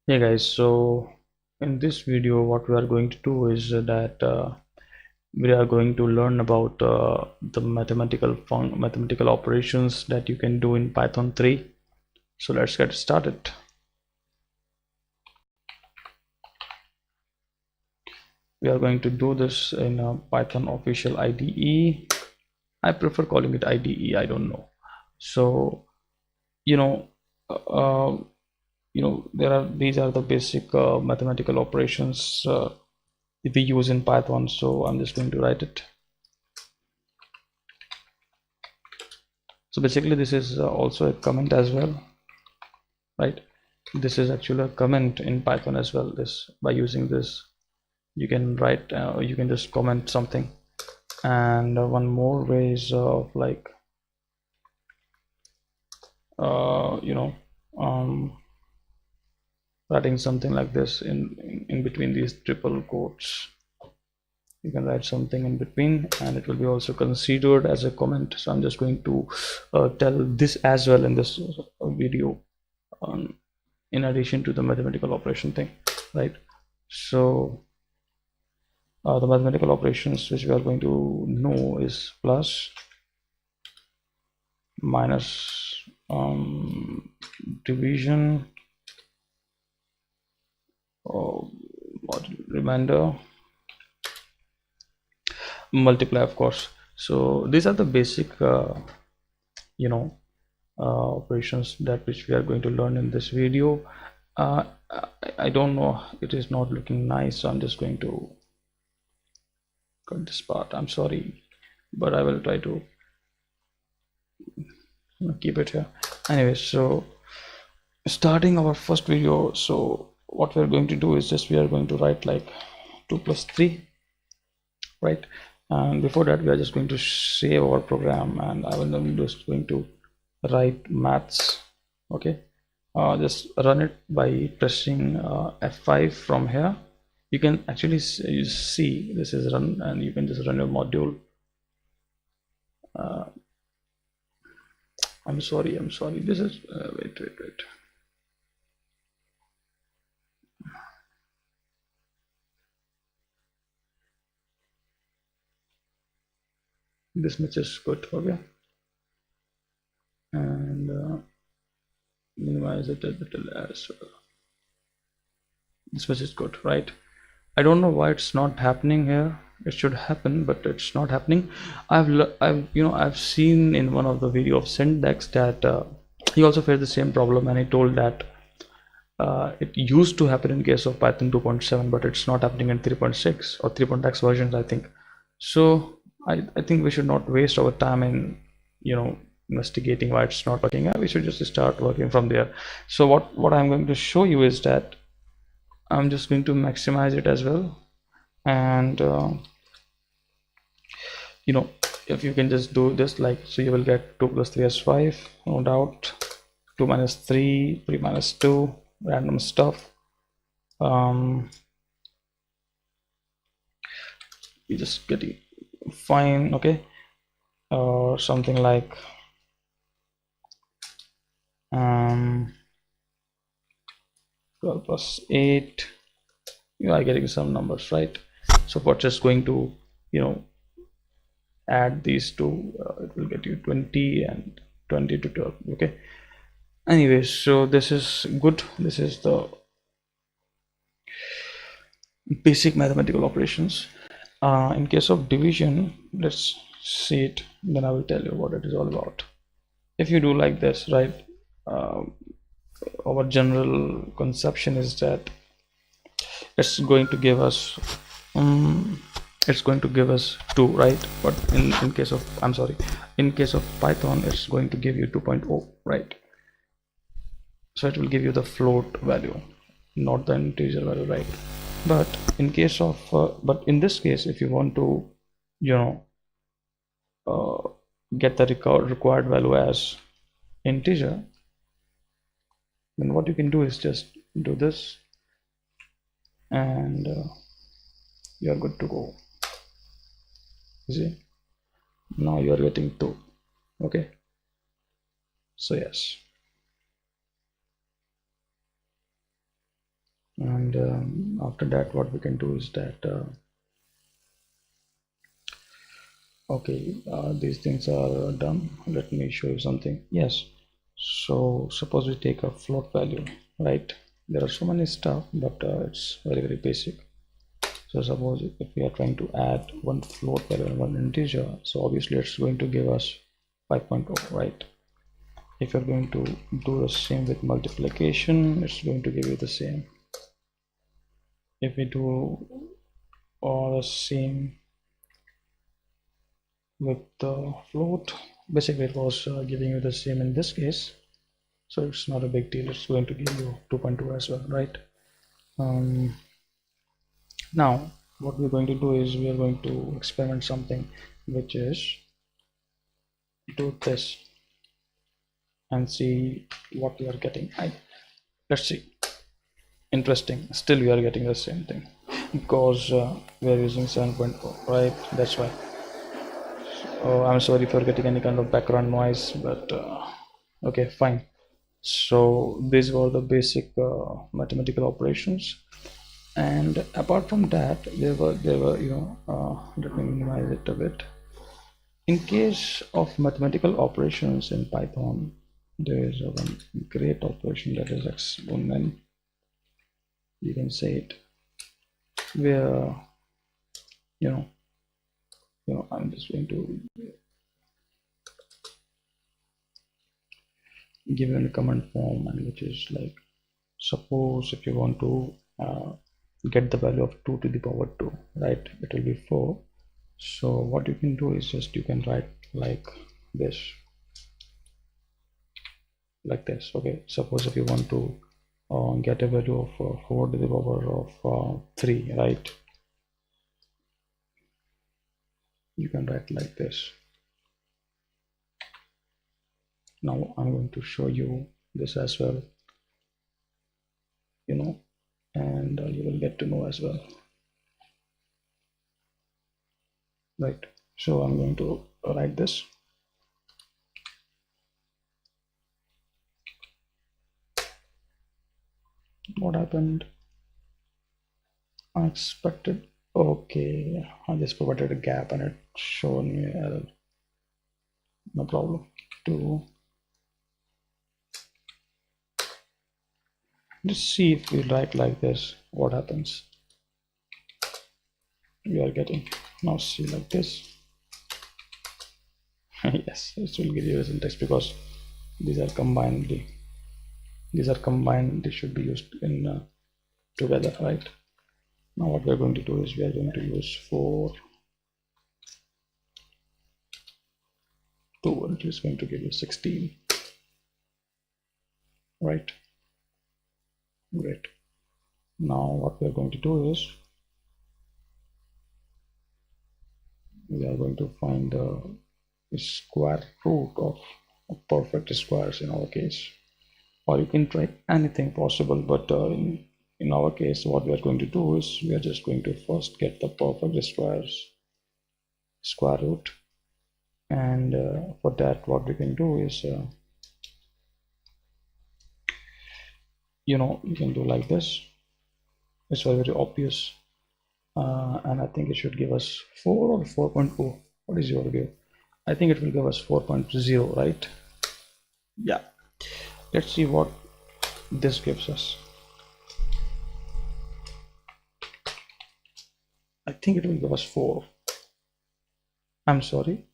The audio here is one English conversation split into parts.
Hey guys, so in this video what we are going to do is that we are going to learn about the mathematical operations that you can do in Python 3. So let's get started. We are going to do this in a Python official IDE. I prefer calling it IDE, I don't know. So you know uh, these are the basic mathematical operations we use in Python. So I'm just going to write it. So basically this is also a comment as well, right? This is actually a comment in Python as well. This, by using this, you can write you can just comment something. And one more way is of like uh, you know um, writing something like this in between these triple quotes. You can write something in between and it will be also considered as a comment. So I'm just going to tell this as well in this video, in addition to the mathematical operation thing, right? So the mathematical operations which we are going to know is plus, minus, division, or remainder, multiply, of course. So these are the basic you know operations that which we are going to learn in this video. I don't know, it is not looking nice, so I'm just going to cut this part. I'm sorry, but I will try to keep it here. Anyway, so starting our first video, so what we're going to do is just we are going to write like 2 plus 3, right? And before that we are just going to save our program, and I will then just going to write maths. Okay, just run it by pressing F5 from here. You can actually see this is run, and you can just run your module. I'm sorry, this is wait. This much is good. Okay, and minimize it a little as well. This much is good, right? I don't know why it's not happening here. It should happen, but it's not happening. I've seen in one of the video of Syntax that he also faced the same problem, and he told that it used to happen in case of Python 2.7, but it's not happening in 3.6 or 3.x versions, I think. So I think we should not waste our time in investigating why it's not working. We should just start working from there. So what I'm going to show you is that I'm just going to maximize it as well. And if you can just do this, like, so you will get 2 plus 3 is 5, no doubt. 2 minus 3, 3 minus 2, random stuff. You just get it fine. Okay, or something like 12 plus 8. You are getting some numbers, right? So for just going to add these two, it will get you 20 and 20 to 12. Okay, anyway, so this is good. This is the basic mathematical operations. In case of division, let's see it, then I will tell you what it is all about. If you do like this, right, our general conception is that it's going to give us it's going to give us 2, right? But in case of, I'm sorry, in case of Python, it's going to give you 2.0, right? So it will give you the float value, not the integer value, right? But in case of but in this case, if you want to you know get the required value as integer, then what you can do is just do this, and you are good to go. See, now you are getting 2. Okay, so yes, And after that, what we can do is that okay, these things are done. Let me show you something. Yes, so suppose we take a float value, right? There are so many stuff, but it's very basic. So suppose if we are trying to add one float value and one integer, so obviously it's going to give us 5.0, right? If you're going to do the same with multiplication, it's going to give you the same. If we do all the same with the float, basically it was giving you the same in this case, so it's not a big deal. It's going to give you 2.2 as well, right? Now what we're going to do is we are going to experiment something, which is do this and see what we are getting. Let's see. Interesting, still we are getting the same thing because we are using 7.4, right? That's why. Oh, I'm sorry for getting any kind of background noise, but okay, fine. So these were the basic mathematical operations, and apart from that, there were let me minimize it a bit. In case of mathematical operations in Python, there is a one great operation that is exponent. You can say it, where you know I'm just going to give you a command form, and which is like, suppose if you want to get the value of 2 to the power 2, right? It will be 4. So what you can do is just you can write like this, okay? Suppose if you want to get a value of 4 to the power of 3, right? You can write like this. Now I'm going to show you this as well, and you will get to know as well, right? So I'm going to write this. What happened? Unexpected. Okay, I just provided a gap and it shown me error. No problem. To just see if we write like this, what happens. We are getting, now see like this. Yes, it will give you a syntax because these are combined. These are combined. They should be used in together, right? Now what we're going to do is we are going to use 4 2, which is going to give you 16, right? Great. Now what we're going to do is we are going to find the square root of perfect squares in our case, or you can try anything possible, but in our case what we are going to do is we are just going to first get the perfect squares square root, and for that what we can do is you can do like this. It's very obvious, and I think it should give us 4 or 4.0. What is your view? I think it will give us 4.0, right? Yeah, let's see what this gives us. I think it will give us 4. I'm sorry.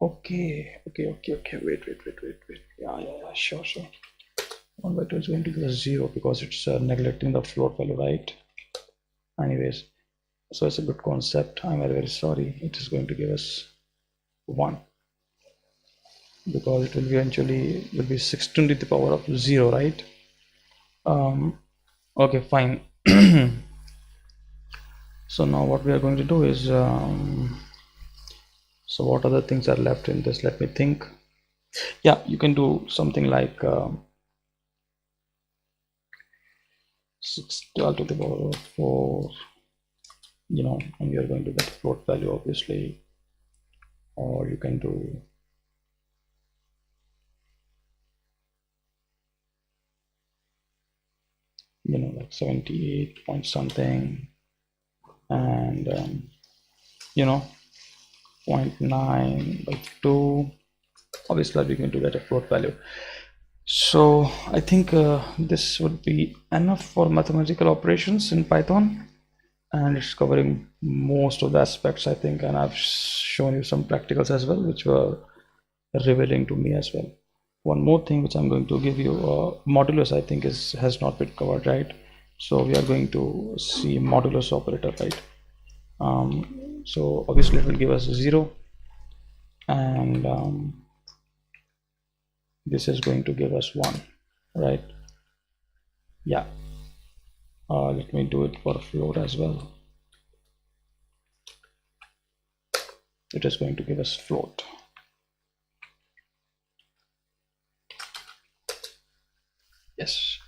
Okay. Wait. Yeah, sure. 1/2 is going to give us 0 because it's neglecting the float value, right? Anyways, so it's a good concept. I'm very sorry. It is going to give us 1 because it will eventually will be 16 to the power of 0, right? Okay, fine. So now what we are going to do is so what other things are left in this? Let me think. Yeah, you can do something like 12 to the power of 4, and you're going to get float value obviously, or you can do you know, like 78 point something, and you know, 0.9 by 2. Obviously we're going to get a float value. So I think this would be enough for mathematical operations in Python, and it's covering most of the aspects, I think, and I've shown you some practicals as well, which were revealing to me as well. One more thing which I'm going to give you, modulus, I think has not been covered, right? So we are going to see modulus operator, right? So obviously it will give us 0, and this is going to give us 1, right? Yeah. Let me do it for float as well. It is going to give us float. Yes.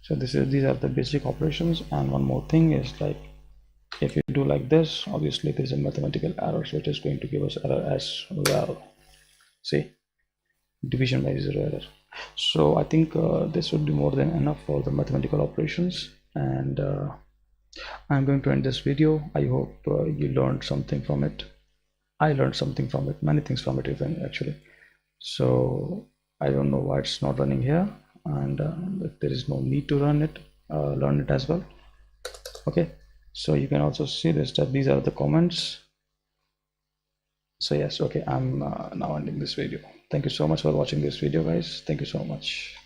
So these are the basic operations. And one more thing is, like, if you do like this, obviously there's a mathematical error, so it is going to give us error as well. See, division by 0 error. So I think this would be more than enough for the mathematical operations, and I'm going to end this video. I hope you learned something from it. I learned something from it, many things from it even, actually. So I don't know why it's not running here, and there is no need to learn it as well. Okay, so you can also see this, that these are the comments. So yes, okay, I'm now ending this video. Thank you so much for watching this video, guys. Thank you so much.